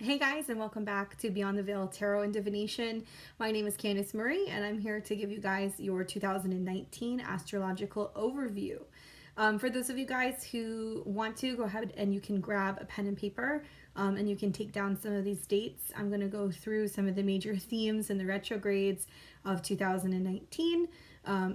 Hey guys, and welcome back to Beyond the Veil Tarot and Divination. My name is Candace Marie, and I'm here to give you guys your 2019 astrological overview. For those of you guys who want to, go ahead and you can grab a pen and paper, and you can take down some of these dates. I'm going to go through some of the major themes and the retrogrades of 2019.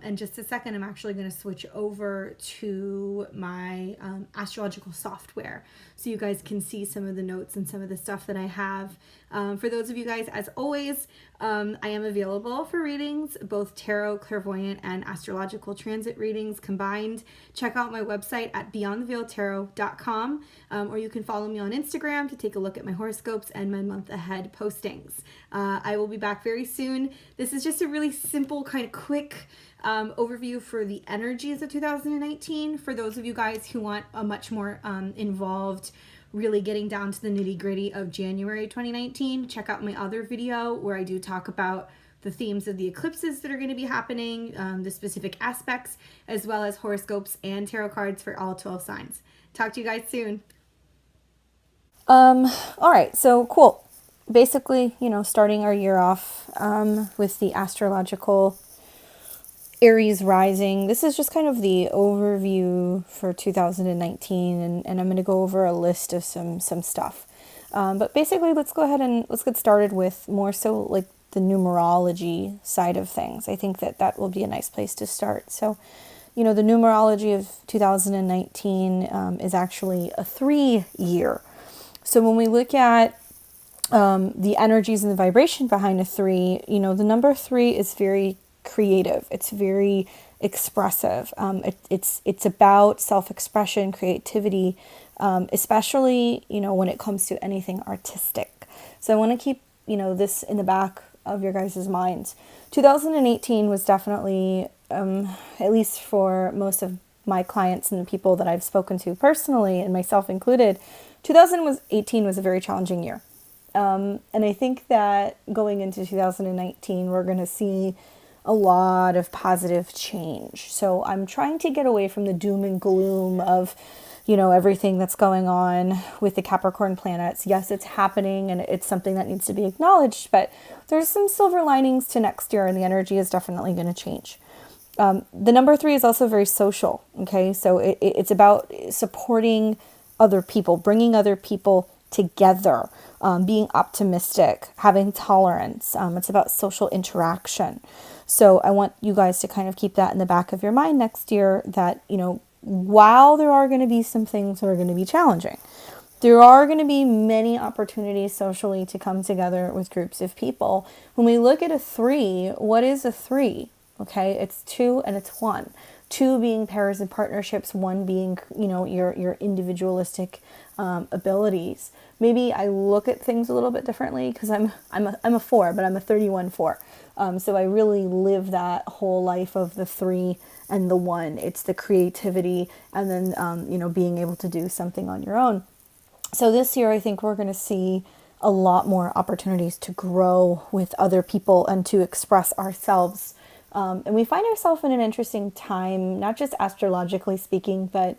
In just a second, I'm actually going to switch over to my astrological software so you guys can see some of the notes and some of the stuff that I have. For those of you guys, as always, I am available for readings, both tarot, clairvoyant, and astrological transit readings combined. Check out my website at beyondtheveiltarot.com, or you can follow me on Instagram to take a look at my horoscopes and my month ahead postings. I will be back very soon. This is just a really simple, kind of quick overview for the energies of 2019. For those of you guys who want a much more involved, really getting down to the nitty gritty of January 2019, check out my other video where I do talk about the themes of the eclipses that are going to be happening, the specific aspects, as well as horoscopes and tarot cards for all 12 signs. Talk to you guys soon. All right, so cool. Basically, starting our year off with the astrological Aries rising. This is just kind of the overview for 2019, and I'm going to go over a list of some stuff. But basically, let's go ahead and let's get started with more so like the numerology side of things. I think that will be a nice place to start. So, the numerology of 2019 is actually a 3-year. So when we look at the energies and the vibration behind a 3, the number 3 is very creative. It's very expressive. It's about self-expression, creativity, especially, when it comes to anything artistic. So I want to keep, this in the back of your guys' minds. 2018 was definitely, at least for most of my clients and the people that I've spoken to personally, and myself included, 2018 was a very challenging year. And I think that going into 2019, we're going to see a lot of positive change. So I'm trying to get away from the doom and gloom of, everything that's going on with the Capricorn planets. Yes, it's happening and it's something that needs to be acknowledged, but there's some silver linings to next year and the energy is definitely going to change. The number 3 is also very social. Okay. So it's about supporting other people, bringing other people together, being optimistic, having tolerance. It's about social interaction. So I want you guys to kind of keep that in the back of your mind next year that, while there are going to be some things that are going to be challenging, there are going to be many opportunities socially to come together with groups of people. When we look at a 3, what is a 3? Okay, it's 2 and it's 1. 2 being pairs and partnerships, 1 being, your individualistic abilities. Maybe I look at things a little bit differently because I'm a 4, but I'm a 31-4. So I really live that whole life of the 3 and the 1. It's the creativity and then, being able to do something on your own. So this year, I think we're going to see a lot more opportunities to grow with other people and to express ourselves. And we find ourselves in an interesting time, not just astrologically speaking, but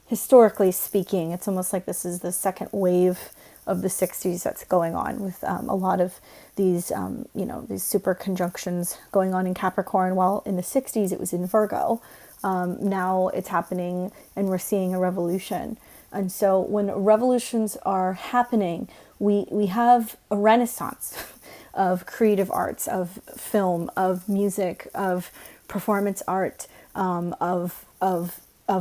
historically speaking. It's almost like this is the second wave of the 60s that's going on with a lot of these, these super conjunctions going on in Capricorn. While in the 60s it was in Virgo. Now it's happening and we're seeing a revolution. And so when revolutions are happening, we have a renaissance of creative arts, of film, of music, of performance art, of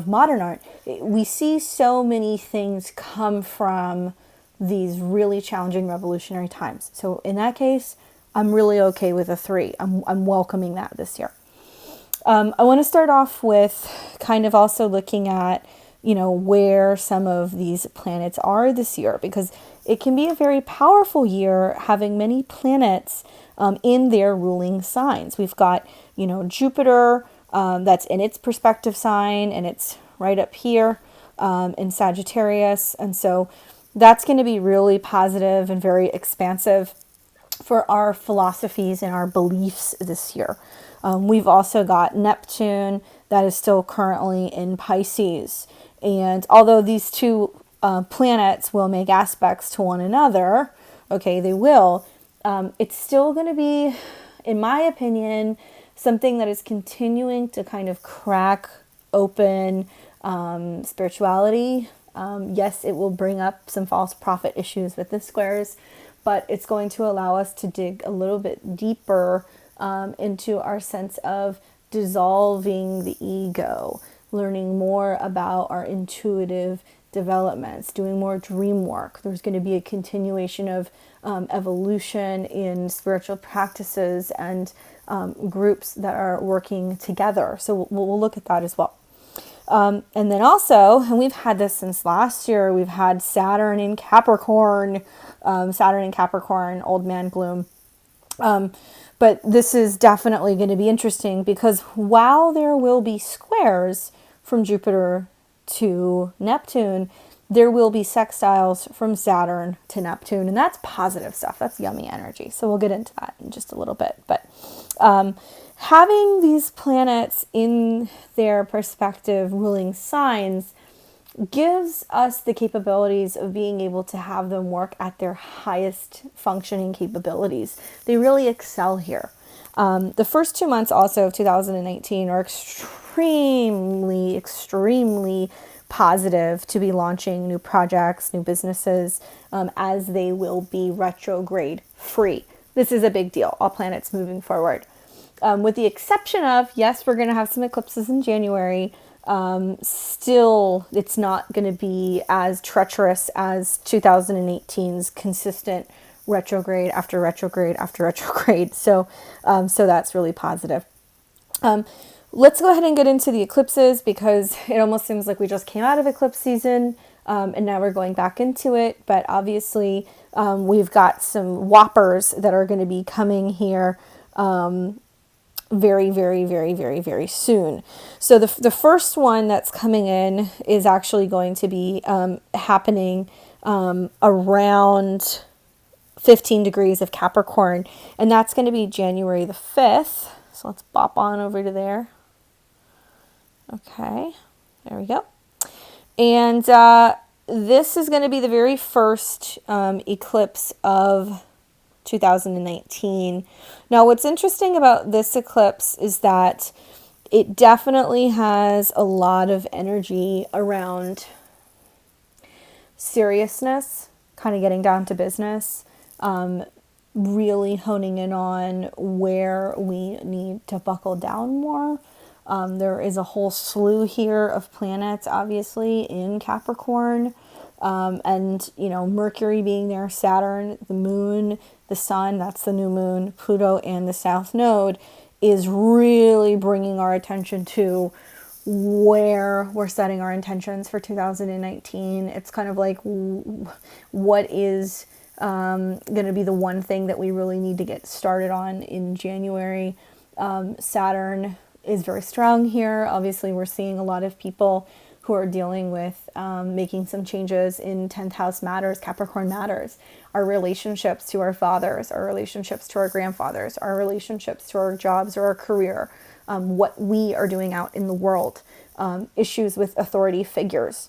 modern art. We see so many things come from these really challenging revolutionary times. So in that case, I'm really okay with a 3. I'm welcoming that this year. I want to start off with kind of also looking at, where some of these planets are this year, because it can be a very powerful year having many planets in their ruling signs. We've got, Jupiter, that's in its perspective sign, and it's right up here in Sagittarius. And so that's going to be really positive and very expansive for our philosophies and our beliefs this year. We've also got Neptune that is still currently in Pisces. And although these two planets will make aspects to one another, Okay, they will. It's still going to be, in my opinion, something that is continuing to kind of crack open spirituality. Yes, it will bring up some false prophet issues with the squares, but it's going to allow us to dig a little bit deeper into our sense of dissolving the ego, learning more about our intuitive developments, doing more dream work. There's going to be a continuation of evolution in spiritual practices and groups that are working together. So we'll look at that as well. And then also, and we've had this since last year, we've had Saturn in Capricorn, old man gloom. But this is definitely going to be interesting because while there will be squares from Jupiter to Neptune, there will be sextiles from Saturn to Neptune, and that's positive stuff. That's yummy energy. So we'll get into that in just a little bit. But having these planets in their perspective ruling signs gives us the capabilities of being able to have them work at their highest functioning capabilities. They really excel here. The first 2 months also of 2019 are extremely, extremely positive to be launching new projects, new businesses, as they will be retrograde free. This is a big deal. All planets moving forward. With the exception of, yes, we're going to have some eclipses in January. Still, it's not going to be as treacherous as 2018's consistent retrograde after retrograde after retrograde. So that's really positive. Let's go ahead and get into the eclipses because it almost seems like we just came out of eclipse season and now we're going back into it. But obviously, we've got some whoppers that are going to be coming here very, very, very, very, very soon. So the first one that's coming in is actually going to be happening around 15 degrees of Capricorn, and that's going to be January the 5th. So let's bop on over to there. Okay, there we go. And this is going to be the very first eclipse of 2019. Now, what's interesting about this eclipse is that it definitely has a lot of energy around seriousness, kind of getting down to business, really honing in on where we need to buckle down more. There is a whole slew here of planets, obviously, in Capricorn. And, Mercury being there, Saturn, the moon, the sun, that's the new moon, Pluto, and the south node is really bringing our attention to where we're setting our intentions for 2019. It's kind of like what is going to be the one thing that we really need to get started on in January. Saturn is very strong here. Obviously, we're seeing a lot of people who are dealing with making some changes in 10th house matters, Capricorn matters, our relationships to our fathers, our relationships to our grandfathers, our relationships to our jobs or our career, what we are doing out in the world, issues with authority figures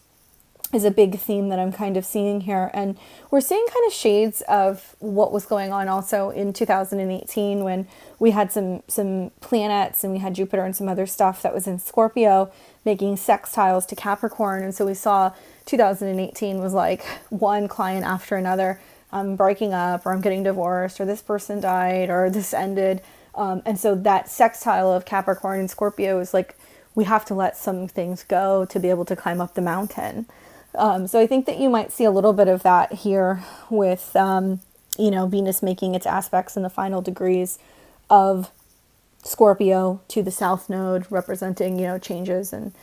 is a big theme that I'm kind of seeing here. And we're seeing kind of shades of what was going on also in 2018 when we had some planets and we had Jupiter and some other stuff that was in Scorpio making sextiles to Capricorn. And so we saw 2018 was like one client after another. I'm breaking up, or I'm getting divorced, or this person died, or this ended. And so that sextile of Capricorn and Scorpio is like, we have to let some things go to be able to climb up the mountain. So I think that you might see a little bit of that here with, Venus making its aspects in the final degrees of Scorpio to the south node, representing, changes and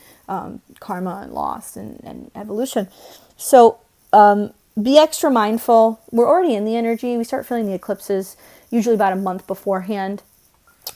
karma and loss and evolution. So be extra mindful. We're already in the energy. We start feeling the eclipses usually about a month beforehand,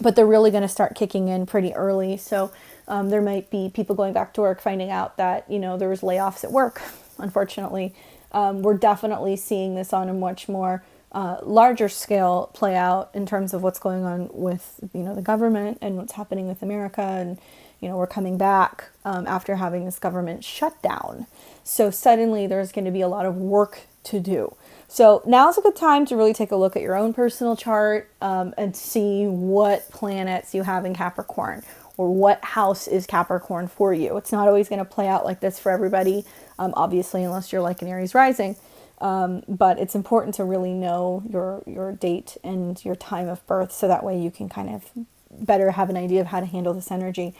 but they're really going to start kicking in pretty early. So there might be people going back to work finding out that, there was layoffs at work, unfortunately. We're definitely seeing this on a much more larger scale play out in terms of what's going on with, the government and what's happening with America. And, we're coming back after having this government shutdown. So suddenly there's going to be a lot of work to do. So now's a good time to really take a look at your own personal chart and see what planets you have in Capricorn, or what house is Capricorn for you. It's not always going to play out like this for everybody, obviously, unless you're like an Aries rising. But it's important to really know your date and your time of birth, so that way you can kind of better have an idea of how to handle this energy.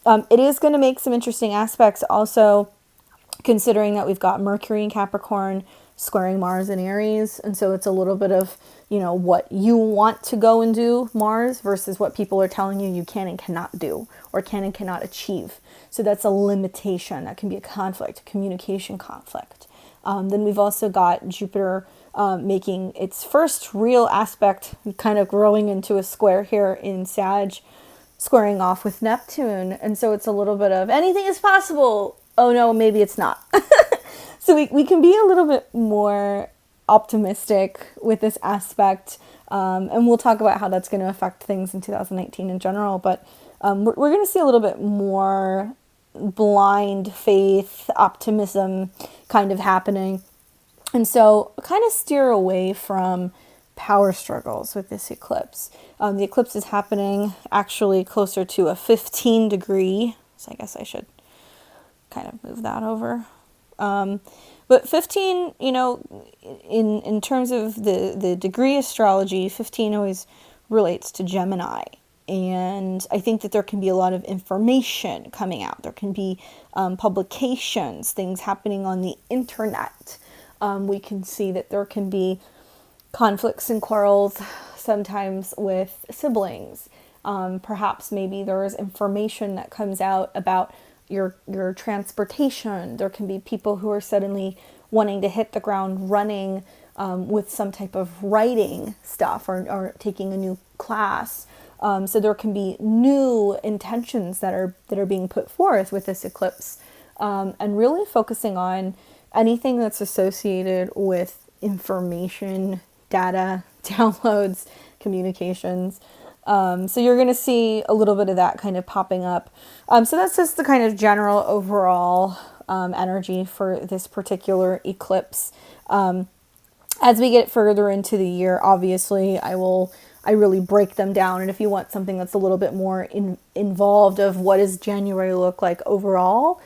It is going to make some interesting aspects also, considering that we've got Mercury in Capricorn squaring Mars in Aries. And so it's a little bit of, what you want to go and do, Mars, versus what people are telling you you can and cannot do, or can and cannot achieve. So that's a limitation. That can be a conflict, a communication conflict. Then we've also got Jupiter making its first real aspect, kind of growing into a square here in Sag, squaring off with Neptune. And so it's a little bit of anything is possible. Oh no, maybe it's not. So we can be a little bit more optimistic with this aspect. And we'll talk about how that's going to affect things in 2019 in general. But we're going to see a little bit more blind faith, optimism kind of happening. And so kind of steer away from power struggles with this eclipse. The eclipse is happening actually closer to a 15 degree. So I guess I should kind of move that over. But 15, in terms of the degree astrology, 15 always relates to Gemini. And I think that there can be a lot of information coming out. There can be publications, things happening on the internet. We can see that there can be conflicts and quarrels sometimes with siblings. Perhaps maybe there is information that comes out about your transportation. There can be people who are suddenly wanting to hit the ground running with some type of writing stuff, or taking a new class. So there can be new intentions that are being put forth with this eclipse, and really focusing on anything that's associated with information, data, downloads, communications. So you're going to see a little bit of that kind of popping up. So that's just the kind of general overall energy for this particular eclipse. As we get further into the year, obviously, I really break them down. And if you want something that's a little bit more involved of what does January look like overall,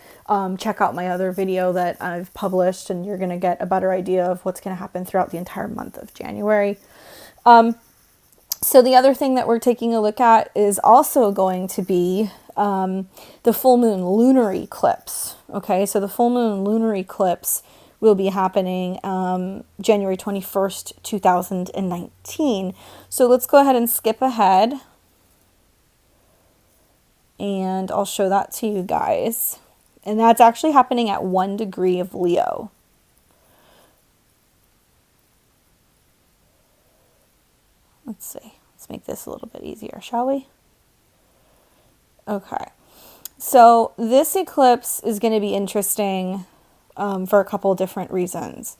check out my other video that I've published, and you're going to get a better idea of what's going to happen throughout the entire month of January. So the other thing that we're taking a look at is also going to be the full moon lunar eclipse. Okay, so the full moon lunar eclipse will be happening January 21st, 2019. So let's go ahead and skip ahead, and I'll show that to you guys. And that's actually happening at 1 degree of Leo. Let's see. Let's make this a little bit easier, shall we? Okay. So this eclipse is going to be interesting for a couple different reasons.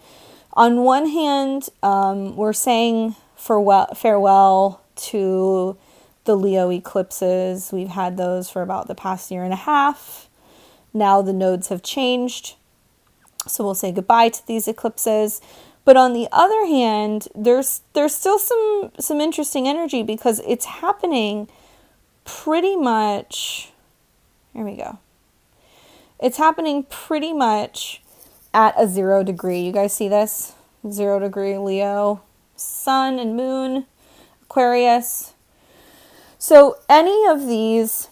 On one hand, we're saying farewell to the Leo eclipses. We've had those for about the past year and a half. Now the nodes have changed, so we'll say goodbye to these eclipses. But on the other hand, there's still some interesting energy, because it's happening pretty much, here we go. It's happening pretty much at a 0 degree. You guys see this? 0 degree Leo, Sun and Moon, Aquarius. So any of these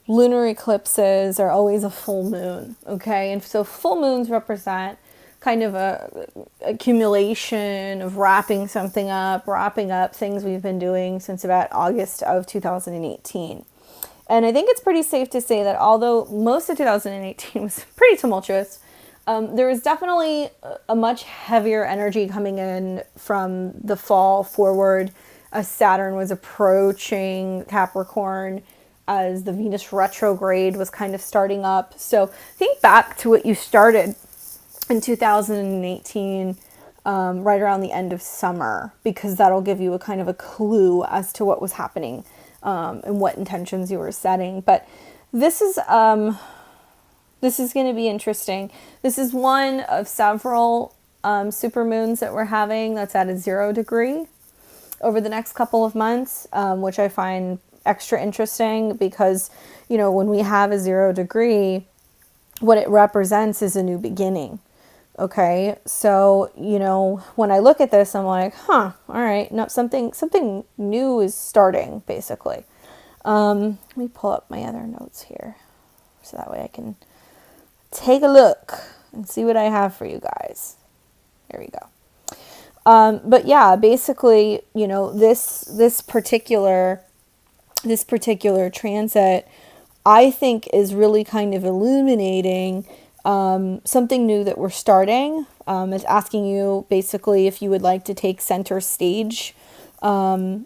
lunar eclipses are always a full moon, okay? And so full moons represent kind of a accumulation of wrapping something up, wrapping up things we've been doing since about August of 2018. And I think it's pretty safe to say that although most of 2018 was pretty tumultuous, there was definitely a much heavier energy coming in from the fall forward, as Saturn was approaching Capricorn, as the Venus retrograde was kind of starting up. So think back to what you started in 2018, right around the end of summer, because that'll give you a kind of a clue as to what was happening and what intentions you were setting. But this is going to be interesting. This is one of several supermoons that we're having that's at a 0 degree over the next couple of months, which I find extra interesting because, you know, when we have a 0 degree, what it represents is a new beginning. Okay, so, you know, when I look at this, I'm like, huh, all right, no, something new is starting, basically. Let me pull up my other notes here so that way I can take a look and see what I have for you guys. Here we go. But yeah, basically, you know, this particular transit, I think, is really kind of illuminating something new that we're starting. Is asking you basically if you would like to take center stage in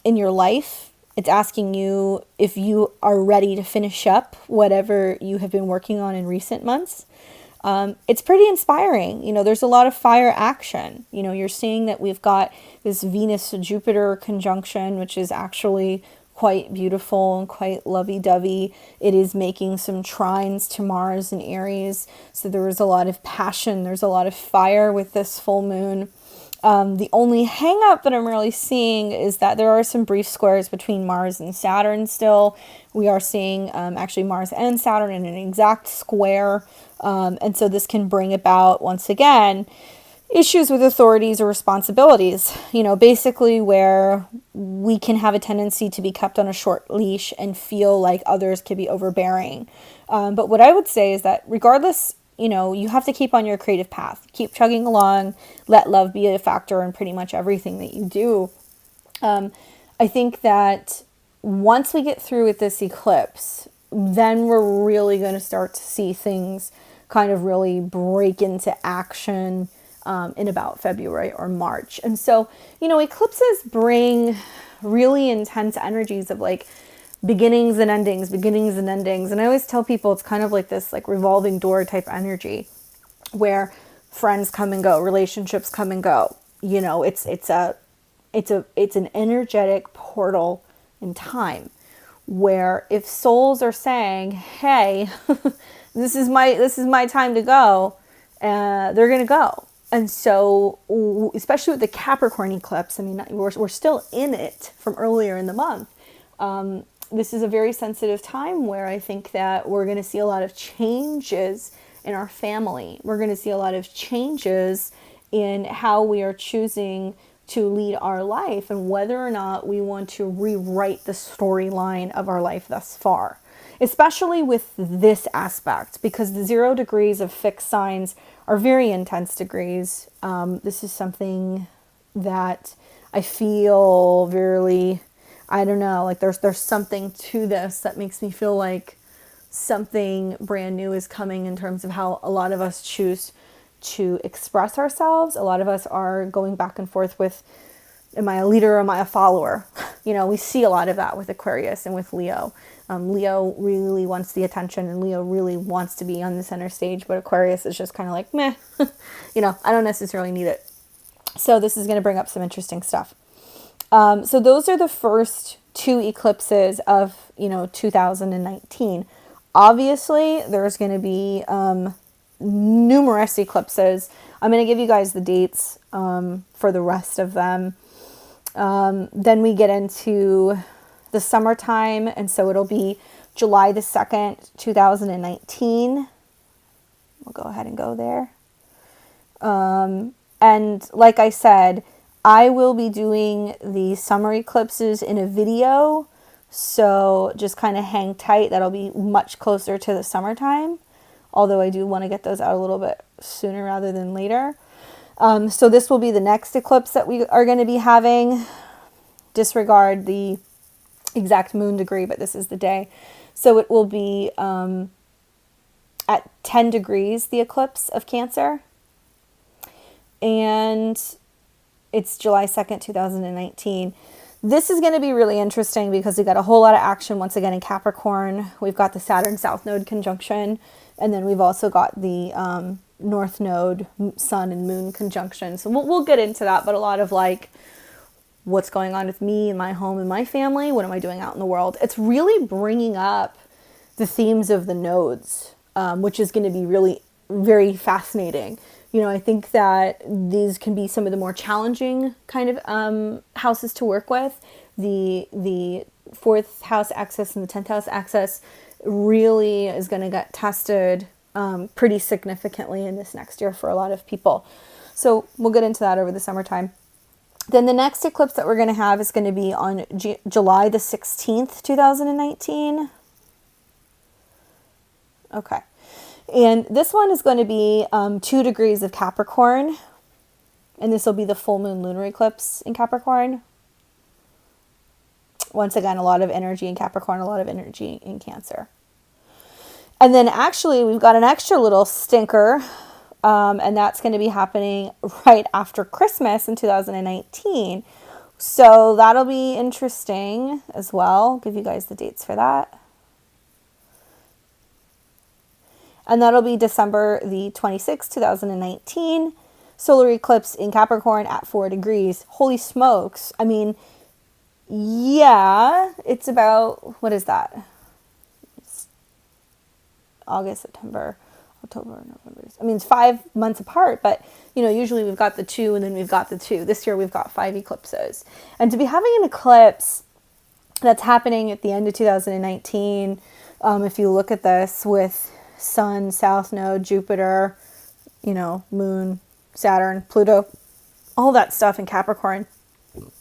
your life. It's asking you if you are ready to finish up whatever you have been working on in recent months. It's pretty inspiring. You know, there's a lot of fire action. You know, you're seeing that we've got this Venus-Jupiter conjunction, which is actually quite beautiful and quite lovey-dovey. It is making some trines to Mars and Aries. So there is a lot of passion. There's a lot of fire with this full moon. The only hang up that I'm really seeing is that there are some brief squares between Mars and Saturn still. We are seeing actually Mars and Saturn in an exact square. And so this can bring about, once again, issues with authorities or responsibilities, you know, basically where we can have a tendency to be kept on a short leash and feel like others could be overbearing. But what I would say is that regardless, you know, you have to keep on your creative path, keep chugging along, let love be a factor in pretty much everything that you do. I think that once we get through with this eclipse, then we're really going to start to see things kind of really break into action in about February or March. And so, you know, eclipses bring really intense energies of like beginnings and endings, beginnings and endings. And I always tell people it's kind of like this like revolving door type energy where friends come and go, relationships come and go. You know, it's an energetic portal in time where if souls are saying, hey, this is my time to go, they're going to go. And so, especially with the Capricorn eclipse, I mean, we're still in it from earlier in the month. This is a very sensitive time where I think that we're going to see a lot of changes in our family. We're going to see a lot of changes in how we are choosing to lead our life and whether or not we want to rewrite the storyline of our life thus far. Especially with this aspect, because the 0 degrees of fixed signs are very intense degrees. This is something that I feel very, I don't know, like there's something to this that makes me feel like something brand new is coming in terms of how a lot of us choose to express ourselves. A lot of us are going back and forth with, am I a leader or am I a follower? You know, we see a lot of that with Aquarius and with Leo. Leo really wants the attention and Leo really wants to be on the center stage, but Aquarius is just kind of like, meh, you know, I don't necessarily need it. So this is going to bring up some interesting stuff. So those are the first 2 eclipses of, you know, 2019. Obviously, there's going to be numerous eclipses. I'm going to give you guys the dates for the rest of them. Then we get into the summertime, and so it'll be July the 2nd, 2019. We'll go ahead and go there. And like I said, I will be doing the summer eclipses in a video, so just kind of hang tight. That'll be much closer to the summertime, although I do want to get those out a little bit sooner rather than later. So this will be the next eclipse that we are going to be having. Disregard the exact moon degree, but this is the day. So it will be at 10 degrees, the eclipse of Cancer. And it's July 2nd, 2019. This is going to be really interesting because we got a whole lot of action once again in Capricorn. We've got the Saturn South Node conjunction, and then we've also got the North Node Sun and Moon conjunction. So we'll get into that, but a lot of like, what's going on with me and my home and my family? What am I doing out in the world? It's really bringing up the themes of the nodes, which is going to be really very fascinating You know, I think that these can be some of the more challenging kind of houses to work with. The fourth house axis and the 10th house axis really is going to get tested pretty significantly in this next year for a lot of people. So we'll get into that over the summertime. Then the next eclipse that we're going to have is going to be on July the 16th, 2019. Okay. And this one is going to be 2 degrees of Capricorn. And this will be the full moon lunar eclipse in Capricorn. Once again, a lot of energy in Capricorn, a lot of energy in Cancer. And then actually we've got an extra little stinker. And that's going to be happening right after Christmas in 2019. So that'll be interesting as well. I'll give you guys the dates for that. And that'll be December the 26th, 2019. Solar eclipse in Capricorn at 4 degrees. Holy smokes. I mean, yeah, it's about, what is that? It's August, September, October, November. I mean, it's 5 months apart, but you know, usually we've got the 2 and then we've got the 2. This year we've got 5 eclipses. And to be having an eclipse that's happening at the end of 2019, if you look at this with Sun, South Node, Jupiter, you know, Moon, Saturn, Pluto, all that stuff in Capricorn,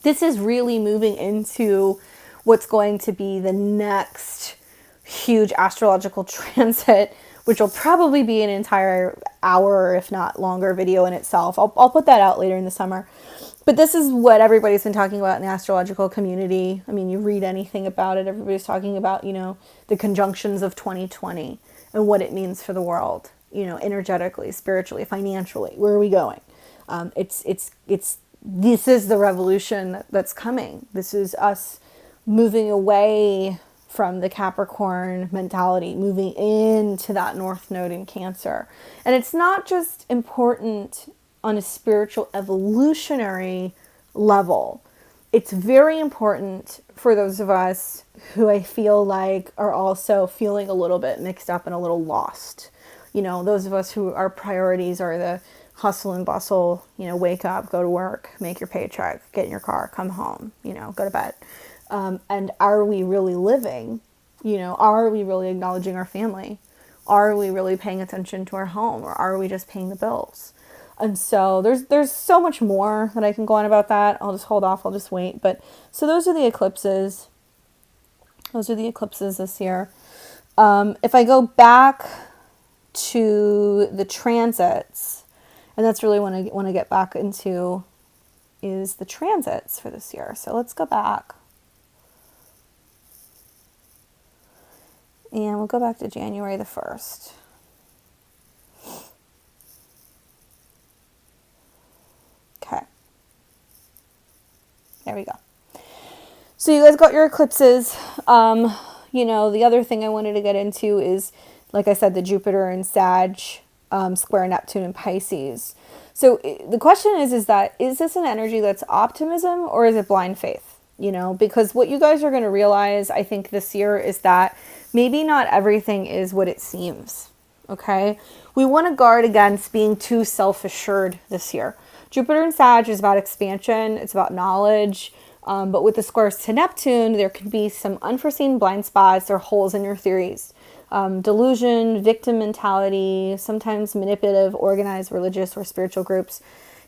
this is really moving into what's going to be the next huge astrological transit, which will probably be an entire hour, if not longer, video in itself. I'll put that out later in the summer. But this is what everybody's been talking about in the astrological community. I mean, you read anything about it, everybody's talking about, you know, the conjunctions of 2020 and what it means for the world, you know, energetically, spiritually, financially. Where are we going? This is the revolution that's coming. This is us moving away from the Capricorn mentality, moving into that North Node in Cancer. And it's not just important on a spiritual evolutionary level. It's very important for those of us who I feel like are also feeling a little bit mixed up and a little lost. You know, those of us who our priorities are the hustle and bustle, you know, wake up, go to work, make your paycheck, get in your car, come home, you know, go to bed. And are we really living? You know, are we really acknowledging our family? Are we really paying attention to our home? Or are we just paying the bills? And so there's so much more that I can go on about that. I'll just hold off. I'll just wait. But so those are the eclipses. Those are the eclipses this year. If I go back to the transits, and that's really what I want to get back into is the transits for this year. So let's go back. And we'll go back to January the 1st. Okay. There we go. So you guys got your eclipses. You know, the other thing I wanted to get into is, like I said, the Jupiter and Sag square Neptune and Pisces. So the question is this an energy that's optimism or is it blind faith? You know, because what you guys are going to realize, I think, this year is that maybe not everything is what it seems. Okay. We want to guard against being too self-assured this year. Jupiter and Sag is about expansion. It's about knowledge. But with the squares to Neptune, there can be some unforeseen blind spots or holes in your theories. Delusion, victim mentality, sometimes manipulative, organized, religious, or spiritual groups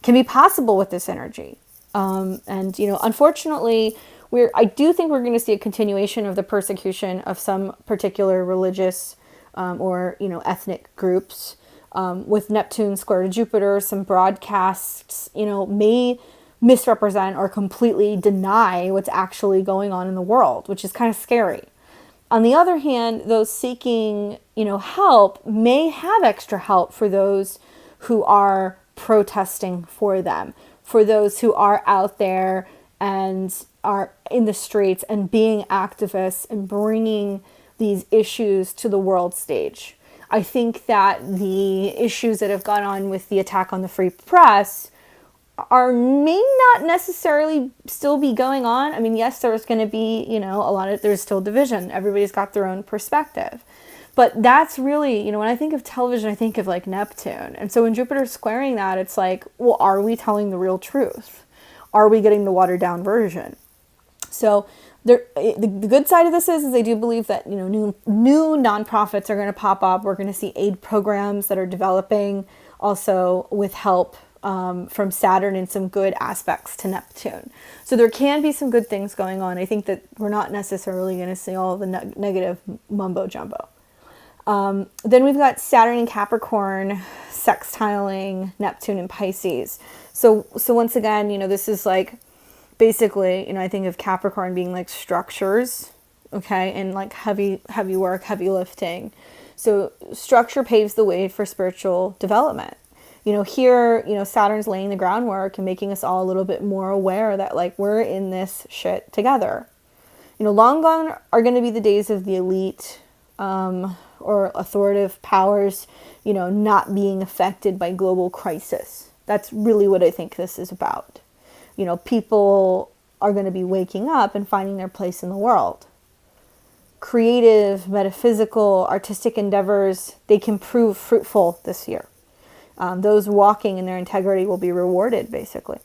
can be possible with this energy. And, you know, unfortunately, I do think we're going to see a continuation of the persecution of some particular religious or, you know, ethnic groups. With Neptune square to Jupiter, some broadcasts, you know, may misrepresent or completely deny what's actually going on in the world, which is kind of scary. On the other hand, those seeking, you know, help may have extra help for those who are protesting for them, for those who are out there and are in the streets and being activists and bringing these issues to the world stage. I think that the issues that have gone on with the attack on the free press may not necessarily still be going on. I mean, yes, there's going to be, you know, there's still division. Everybody's got their own perspective. But that's really, you know, when I think of television, I think of like Neptune. And so when Jupiter's squaring that, it's like, well, are we telling the real truth? Are we getting the watered down version? So the good side of this is I do believe that, you know, new nonprofits are going to pop up. We're going to see aid programs that are developing, also with help from Saturn and some good aspects to Neptune. So there can be some good things going on. I think that we're not necessarily going to see all the negative mumbo jumbo. Then we've got Saturn and Capricorn sextiling Neptune and Pisces. So once again, you know, this is like basically, you know, I think of Capricorn being like structures, okay, and like heavy work, heavy lifting. So structure paves the way for spiritual development. You know, here, you know, Saturn's laying the groundwork and making us all a little bit more aware that like we're in this shit together. You know, long gone are going to be the days of the elite or authoritative powers, you know, not being affected by global crisis. That's really what I think this is about. You know, people are going to be waking up and finding their place in the world. Creative, metaphysical, artistic endeavors, they can prove fruitful this year. Those walking in their integrity will be rewarded, basically.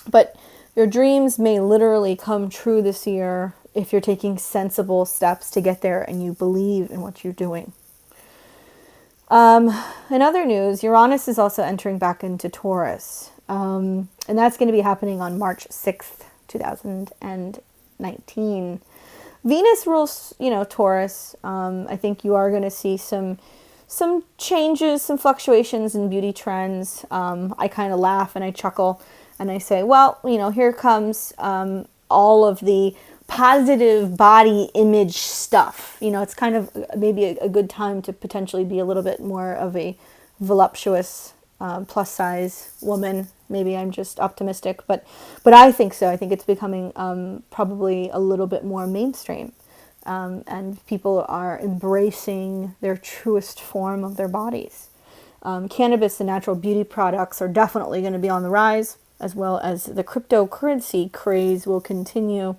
But your dreams may literally come true this year if you're taking sensible steps to get there and you believe in what you're doing. In other news, Uranus is also entering back into Taurus. And that's going to be happening on March 6th, 2019. Venus rules, you know, Taurus. I think you are going to see some changes, some fluctuations in beauty trends. I kind of laugh and I chuckle and I say, well, you know, here comes all of the positive body image stuff. You know, it's kind of maybe a good time to potentially be a little bit more of a voluptuous plus size woman. Maybe I'm just optimistic, but I think so. I think it's becoming probably a little bit more mainstream. And people are embracing their truest form of their bodies. Cannabis and natural beauty products are definitely going to be on the rise, as well as the cryptocurrency craze will continue.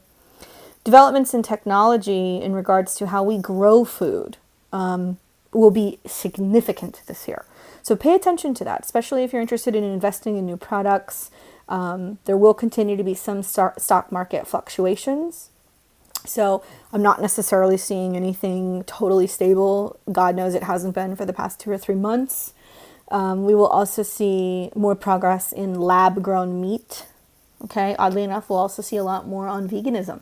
Developments in technology in regards to how we grow food will be significant this year. So pay attention to that, especially if you're interested in investing in new products. There will continue to be some stock market fluctuations. So I'm not necessarily seeing anything totally stable. God knows it hasn't been for the past 2 or 3 months. We will also see more progress in lab-grown meat. Okay, oddly enough, we'll also see a lot more on veganism.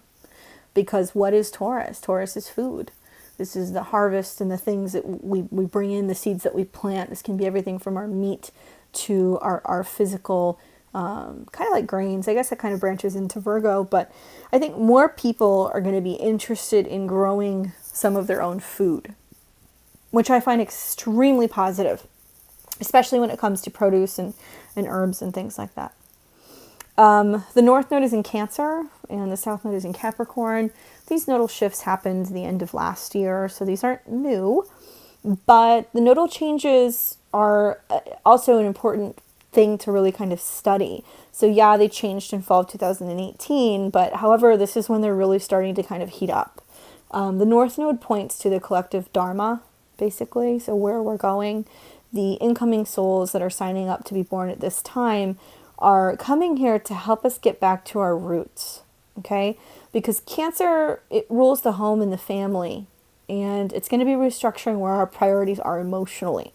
Because what is Taurus? Taurus is food. This is the harvest and the things that we bring in, the seeds that we plant. This can be everything from our meat to our physical, kind of like grains. I guess that kind of branches into Virgo. But I think more people are going to be interested in growing some of their own food, which I find extremely positive, especially when it comes to produce and herbs and things like that. The North Node is in Cancer and the South Node is in Capricorn. These nodal shifts happened the end of last year, so these aren't new. But the nodal changes are also an important thing to really kind of study. So yeah, they changed in fall of 2018, but however, this is when they're really starting to kind of heat up. The North Node points to the collective Dharma, basically, so where we're going. The incoming souls that are signing up to be born at this time are coming here to help us get back to our roots, okay? Because Cancer, it rules the home and the family, and it's going to be restructuring where our priorities are emotionally.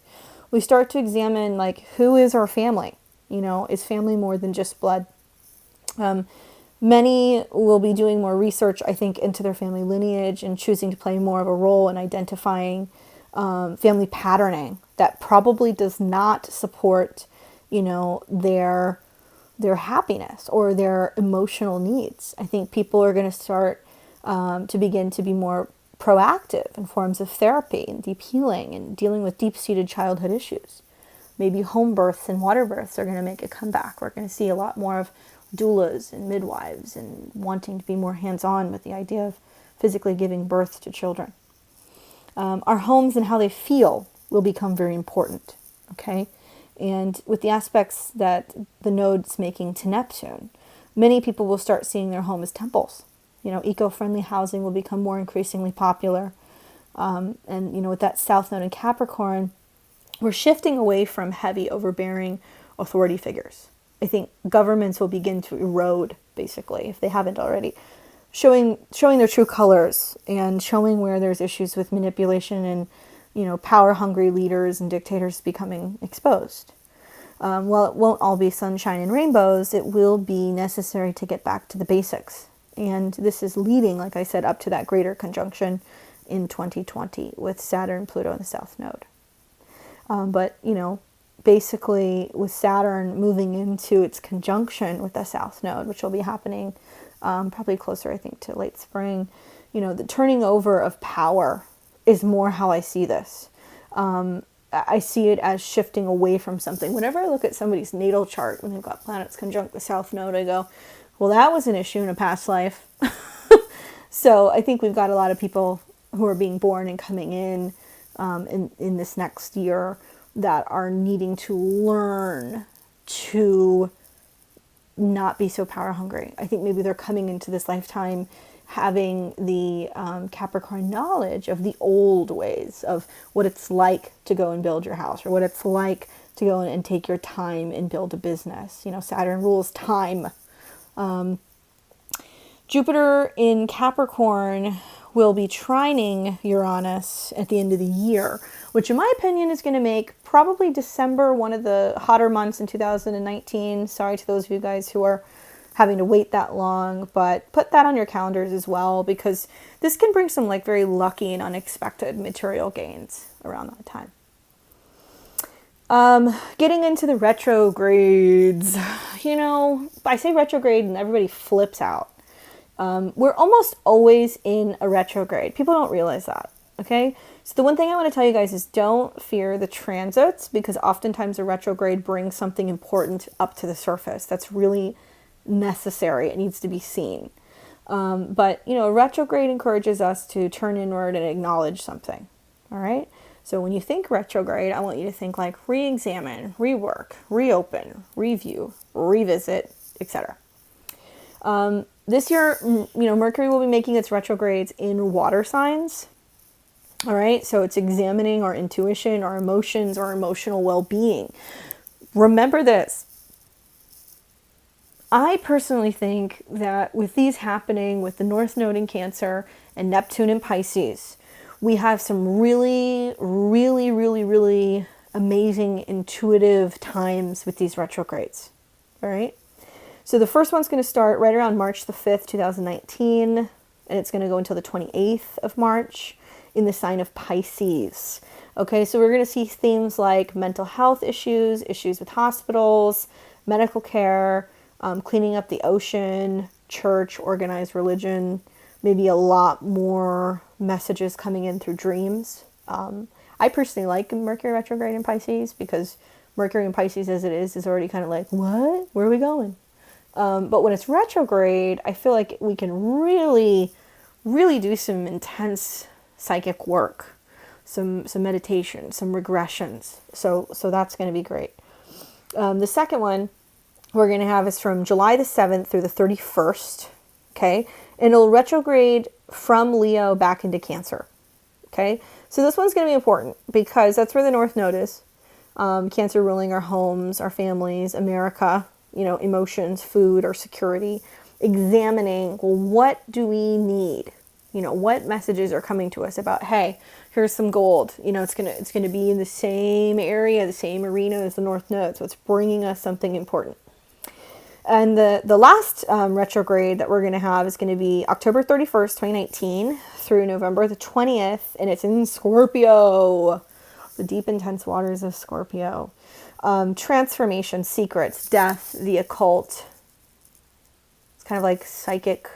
We start to examine, like, who is our family? You know, is family more than just blood? Many will be doing more research, I think, into their family lineage and choosing to play more of a role in identifying family patterning that probably does not support, you know, their happiness or their emotional needs. I think people are going to start to begin to be more proactive in forms of therapy and deep healing and dealing with deep-seated childhood issues. Maybe home births and water births are going to make a comeback. We're going to see a lot more of doulas and midwives and wanting to be more hands-on with the idea of physically giving birth to children. Our homes and how they feel will become very important, okay? And with the aspects that the node's making to Neptune, many people will start seeing their home as temples. You know, eco-friendly housing will become more increasingly popular. And, with that South Node in Capricorn, we're shifting away from heavy, overbearing authority figures. I think governments will begin to erode, basically, if they haven't already, showing their true colors and showing where there's issues with manipulation and, power-hungry leaders and dictators becoming exposed. While it won't all be sunshine and rainbows, it will be necessary to get back to the basics. And this is leading, like I said, up to that greater conjunction in 2020 with Saturn, Pluto, and the South Node. But, basically with Saturn moving into its conjunction with the South Node, which will be happening probably closer, I think, to late spring, the turning over of power is more how I see this. I see it as shifting away from something. Whenever I look at somebody's natal chart, when they've got planets conjunct the South Node, I go, well, that was an issue in a past life. So I think we've got a lot of people who are being born and coming in this next year that are needing to learn to not be so power hungry. I think maybe they're coming into this lifetime having the Capricorn knowledge of the old ways of what it's like to go and build your house, or what it's like to go and take your time and build a business. Saturn rules time. Jupiter in Capricorn will be trining Uranus at the end of the year, which in my opinion is going to make probably December one of the hotter months in 2019. Sorry to those of you guys who are having to wait that long, but put that on your calendars as well, because this can bring some very lucky and unexpected material gains around that time. Getting into the retrogrades, I say retrograde and everybody flips out. We're almost always in a retrograde. People don't realize that, okay? So the one thing I want to tell you guys is don't fear the transits, because oftentimes a retrograde brings something important up to the surface that's really necessary. It needs to be seen. But, a retrograde encourages us to turn inward and acknowledge something, all right? So when you think retrograde, I want you to think like re-examine, rework, reopen, review, revisit, etc. This year, Mercury will be making its retrogrades in water signs. All right. So it's examining our intuition, our emotions, our emotional well-being. Remember this. I personally think that with these happening with the North Node in Cancer and Neptune in Pisces, we have some really, really, really, really amazing intuitive times with these retrogrades. All right. So the first one's going to start right around March the 5th, 2019, and it's going to go until the 28th of March in the sign of Pisces. Okay, so we're going to see themes like mental health issues, issues with hospitals, medical care, cleaning up the ocean, church, organized religion, maybe a lot more messages coming in through dreams. I personally like Mercury retrograde in Pisces, because Mercury in Pisces as it is already kind of like, what? Where are we going? But when it's retrograde, I feel like we can really, really do some intense psychic work, some meditation, some regressions. So that's going to be great. The second one we're going to have is from July the 7th through the 31st. Okay. And it'll retrograde from Leo back into Cancer. Okay. So this one's going to be important because that's where the North Node is. Cancer ruling our homes, our families, America, emotions, food, or security. Examining, well, what do we need? What messages are coming to us about, hey, here's some gold. It's gonna be in the same area, the same arena as the North Node. So it's bringing us something important. And the last retrograde that we're going to have is going to be October 31st, 2019 through November the 20th. And it's in Scorpio, the deep, intense waters of Scorpio. Transformation, secrets, death, the occult. It's kind of like psychic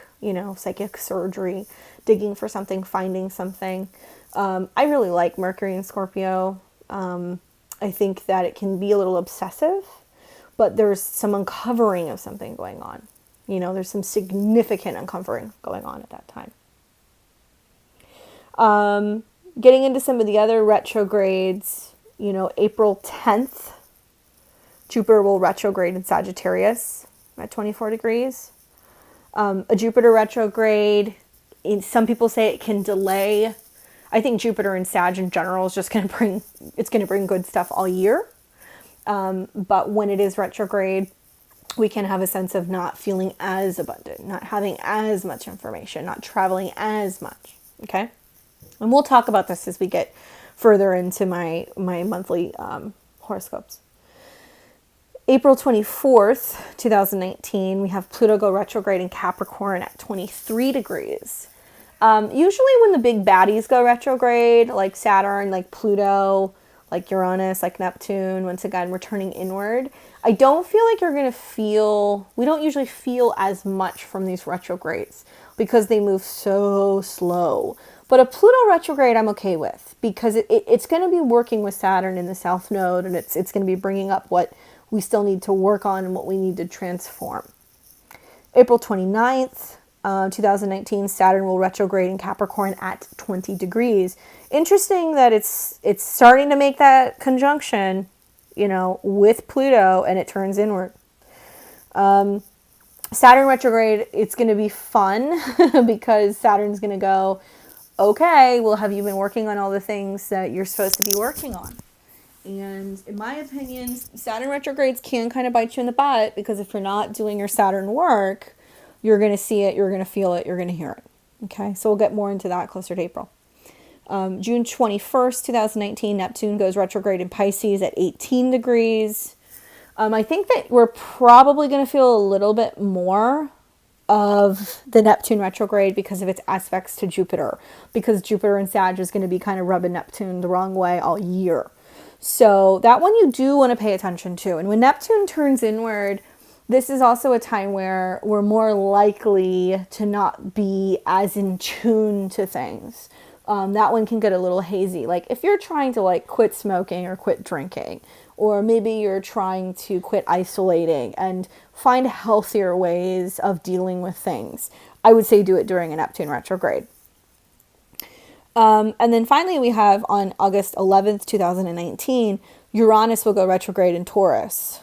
surgery, digging for something, finding something. I really like Mercury in Scorpio. I think that it can be a little obsessive, but there's some uncovering of something going on. There's some significant uncovering going on at that time. Getting into some of the other retrogrades, April 10th, Jupiter will retrograde in Sagittarius at 24 degrees. A Jupiter retrograde, some people say it can delay I think Jupiter and Sag in general is just going to bring good stuff all year. But when it is retrograde, we can have a sense of not feeling as abundant, not having as much information, not traveling as much. Okay. And we'll talk about this as we get further into my monthly horoscopes. April 24th, 2019, we have Pluto go retrograde in Capricorn at 23 degrees. Usually when the big baddies go retrograde, like Saturn, like Pluto, like Uranus, like Neptune, once again, we're turning inward. I don't feel like we don't usually feel as much from these retrogrades because they move so slow. But a Pluto retrograde I'm okay with because it's going to be working with Saturn in the South Node, and it's going to be bringing up what we still need to work on and what we need to transform. April 29th, 2019, Saturn will retrograde in Capricorn at 20 degrees. Interesting that it's starting to make that conjunction, with Pluto, and it turns inward. Saturn retrograde, it's going to be fun because Saturn's going to go, okay, well, have you been working on all the things that you're supposed to be working on? And in my opinion, Saturn retrogrades can kind of bite you in the butt because if you're not doing your Saturn work, you're going to see it, you're going to feel it, you're going to hear it. Okay, so we'll get more into that closer to April. June 21st, 2019, Neptune goes retrograde in Pisces at 18 degrees. I think that we're probably going to feel a little bit more of the Neptune retrograde because of its aspects to Jupiter, because Jupiter and Sag is going to be kind of rubbing Neptune the wrong way all year. So that one you do want to pay attention to. And when Neptune turns inward, this is also a time where we're more likely to not be as in tune to things. That one can get a little hazy. Like if you're trying to quit smoking or quit drinking, or maybe you're trying to quit isolating and find healthier ways of dealing with things, I would say do it during a Neptune retrograde. And then finally we have on August 11th, 2019, Uranus will go retrograde in Taurus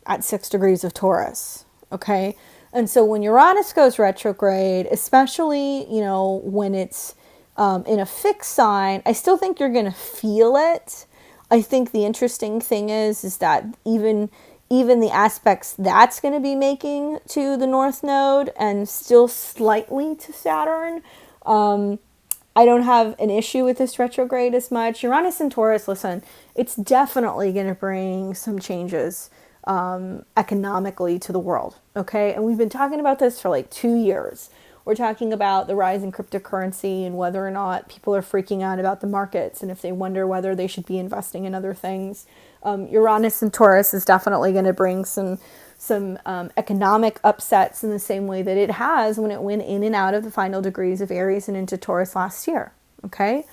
at 6 degrees of Taurus. Okay. And so when Uranus goes retrograde, especially, when it's in a fixed sign, I still think you're going to feel it. I think the interesting thing is that even the aspects that's going to be making to the North Node and still slightly to Saturn, I don't have an issue with this retrograde as much. Uranus and Taurus, listen, it's definitely going to bring some changes economically to the world, okay? And we've been talking about this for 2 years. We're talking about the rise in cryptocurrency and whether or not people are freaking out about the markets and if they wonder whether they should be investing in other things. Uranus and Taurus is definitely going to bring some economic upsets in the same way that it has when it went in and out of the final degrees of Aries and into Taurus last year. Okay,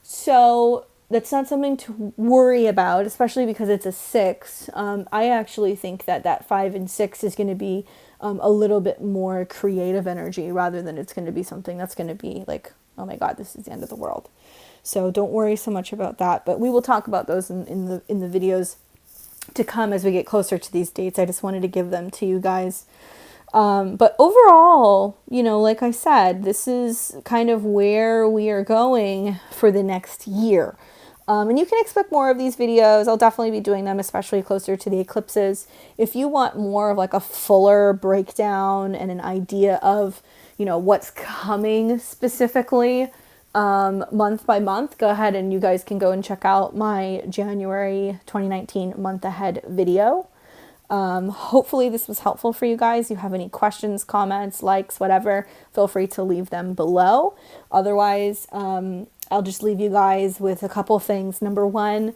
so that's not something to worry about, especially because it's a 6. I actually think that 5 and 6 is going to be a little bit more creative energy rather than it's going to be something that's going to be like, oh my God, this is the end of the world. So don't worry so much about that. But we will talk about those in the videos to come as we get closer to these dates. I just wanted to give them to you guys. But overall, like I said, this is kind of where we are going for the next year. And you can expect more of these videos. I'll definitely be doing them, especially closer to the eclipses. If you want more of a fuller breakdown and an idea of, what's coming specifically month by month, go ahead and you guys can go and check out my January 2019 month ahead video. Hopefully this was helpful for you guys. If you have any questions, comments, likes, whatever, feel free to leave them below. Otherwise, I'll just leave you guys with a couple things. Number one,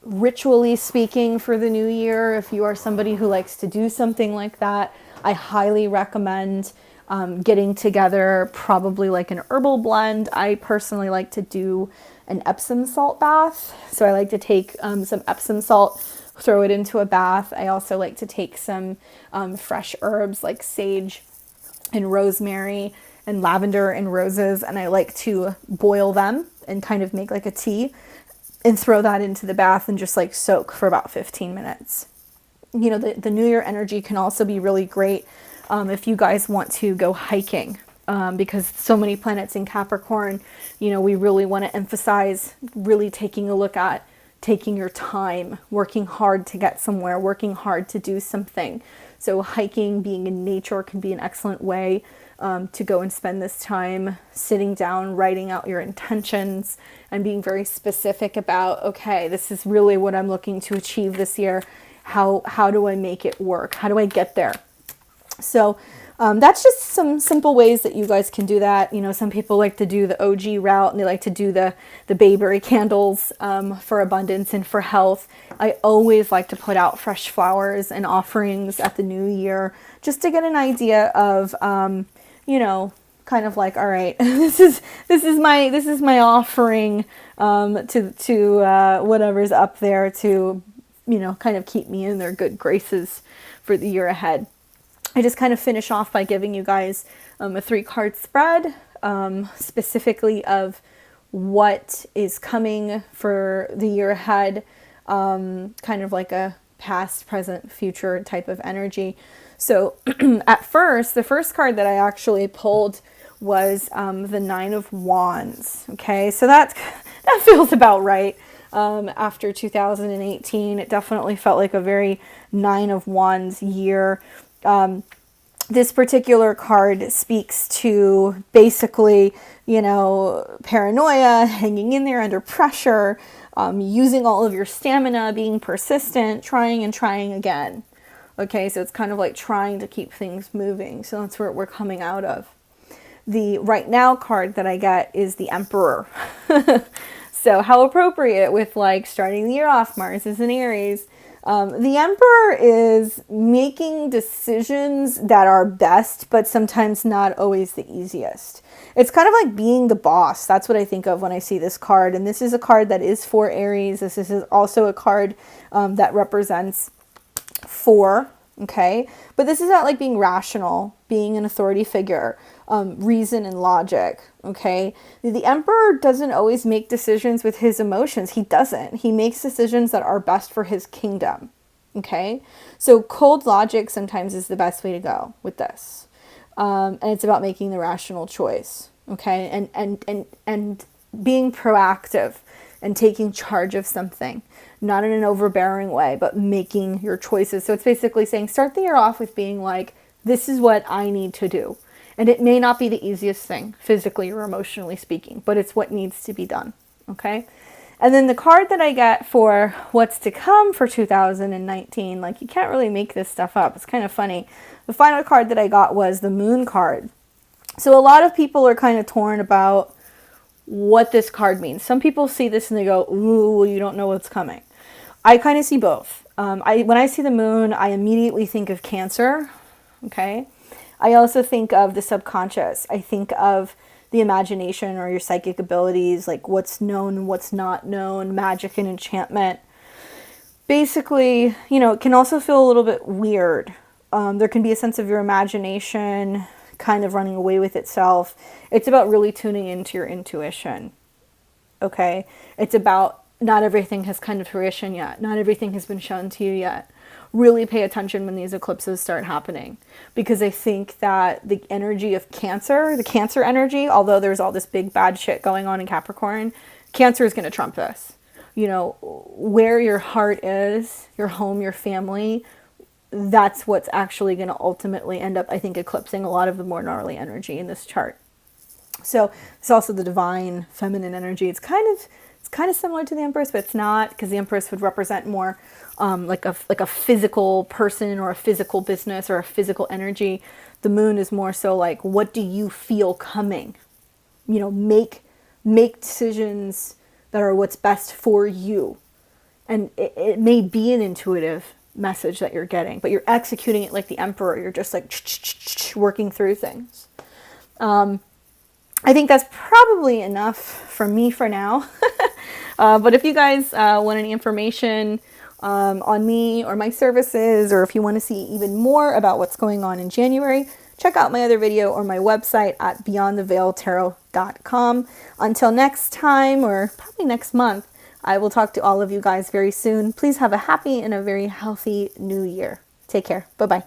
ritually speaking for the new year, if you are somebody who likes to do something like that, I highly recommend getting together probably an herbal blend. I personally like to do an Epsom salt bath. So I like to take some Epsom salt, throw it into a bath. I also like to take some fresh herbs like sage and rosemary and lavender and roses, and I like to boil them and kind of make a tea and throw that into the bath and just soak for about 15 minutes. The New Year energy can also be really great if you guys want to go hiking. because so many planets in Capricorn, you know, we really want to emphasize really taking a look at taking your time, working hard to get somewhere, working hard to do something. So hiking, being in nature can be an excellent way to go and spend this time sitting down, writing out your intentions and being very specific about, okay, this is really what I'm looking to achieve this year. How do I make it work? How do I get there? So that's just some simple ways that you guys can do that. You know, some people like to do the OG route and they like to do the bayberry candles for abundance and for health. I always like to put out fresh flowers and offerings at the new year just to get an idea of, you know, kind of like, all right, this is my offering to whatever's up there to, you know, kind of keep me in their good graces for the year ahead. I just kind of finish off by giving you guys a 3-card spread, specifically of what is coming for the year ahead, kind of like a past, present, future type of energy. So at first, the first card that I actually pulled was the 9 of Wands. Okay, so that feels about right. After 2018, it definitely felt like a very 9 of Wands year. This particular card speaks to basically, you know, paranoia, hanging in there under pressure, using all of your stamina, being persistent, trying and trying again. Okay, so it's kind of like trying to keep things moving. So that's where we're coming out of. The right now card that I get is the Emperor. So how appropriate with like starting the year off, Mars is in Aries. The Emperor is making decisions that are best, but sometimes not always the easiest. It's kind of like being the boss. That's what I think of when I see this card. And this is a card that is for Aries. This is also a card that represents 4. Okay. But this is not like being rational, being an authority figure, reason and logic. Okay. The Emperor doesn't always make decisions with his emotions. He doesn't. He makes decisions that are best for his kingdom. Okay. So cold logic sometimes is the best way to go with this. And it's about making the rational choice. Okay. And being proactive and taking charge of something, not in an overbearing way, but making your choices. So it's basically saying, start the year off with being like, this is what I need to do. And it may not be the easiest thing, physically or emotionally speaking, but it's what needs to be done. Okay. And then the card that I get for what's to come for 2019, like you can't really make this stuff up. It's kind of funny. The final card that I got was the Moon card. So a lot of people are kind of torn about what this card means. Some people see this and they go, ooh, you don't know what's coming. I kind of see both. When I see the Moon, I immediately think of Cancer. Okay. I also think of the subconscious. I think of the imagination or your psychic abilities, like what's known and what's not known, magic and enchantment. Basically, you know, it can also feel a little bit weird. There can be a sense of your imagination kind of running away with itself. It's about really tuning into your intuition. Okay? It's about not everything has come to fruition yet. Not everything has been shown to you yet. Really pay attention when these eclipses start happening, because I think that the energy of Cancer, the Cancer energy, although there's all this big bad shit going on in Capricorn, Cancer is going to trump this. You know, where your heart is, your home, your family, that's what's actually going to ultimately end up, I think, eclipsing a lot of the more gnarly energy in this chart. So it's also the divine feminine energy. It's kind of similar to the Empress, but it's not, because the Empress would represent more like a physical person or a physical business or a physical energy. The Moon is more so like, what do you feel coming? You know, make decisions that are what's best for you. And it may be an intuitive message that you're getting, but you're executing it like the Emperor. You're just like working through things. I think that's probably enough from me for now. But if you guys want any information on me or my services, or if you want to see even more about what's going on in January, check out my other video or my website at beyondtheveiltarot.com. Until next time, or probably next month, I will talk to all of you guys very soon. Please have a happy and a very healthy new year. Take care. Bye-bye.